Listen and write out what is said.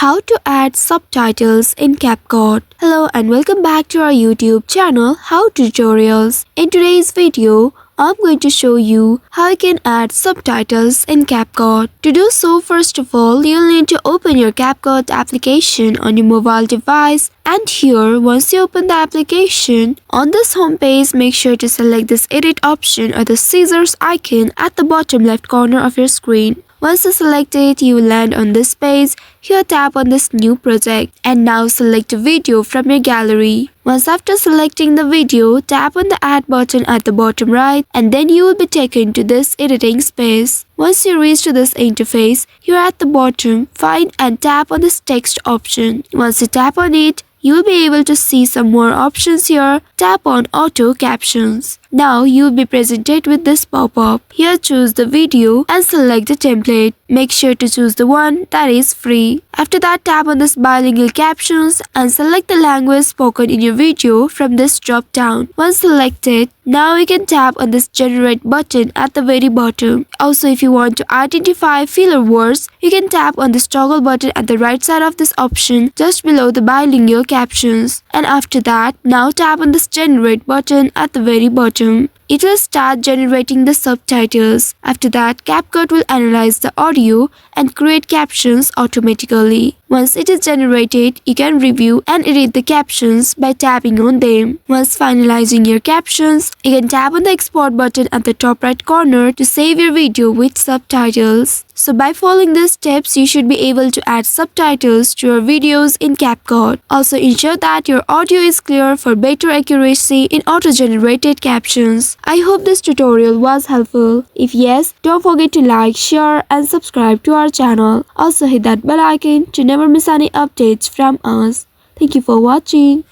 How to add subtitles in CapCut. Hello and welcome back to our YouTube channel How Tutorials. In today's video, I'm going to show you how you can add subtitles in CapCut. To do so, first of all, you'll need to open your CapCut application on your mobile device. And here, once you open the application, on this home page, make sure to select this edit option or the scissors icon at the bottom left corner of your screen. Once you select it, you will land on this page. Here tap on this new project and now select a video from your gallery. Once after selecting the video, tap on the add button at the bottom right and then you will be taken to this editing space. Once you reach to this interface, here at the bottom, find and tap on this text option. Once you tap on it, you will be able to see some more options here. Tap on auto captions. Now you will be presented with this pop-up. Here choose the video and select the template. Make sure to choose the one that is free. After that, tap on this bilingual captions and select the language spoken in your video from this drop down. Once selected, now you can tap on this generate button at the very bottom. Also, if you want to identify filler words, you can tap on this toggle button at the right side of this option just below the bilingual captions. And after that, now tap on this generate button at the very bottom. It will start generating the subtitles. After that, CapCut will analyze the audio and create captions automatically. Once it is generated, you can review and edit the captions by tapping on them. Once finalizing your captions, you can tap on the export button at the top right corner to save your video with subtitles. So by following these steps, you should be able to add subtitles to your videos in CapCut. Also ensure that your audio is clear for better accuracy in auto-generated captions. I hope this tutorial was helpful. If yes, don't forget to like, share and subscribe to our channel. Also hit that bell icon to never miss any updates from us. Thank you for watching.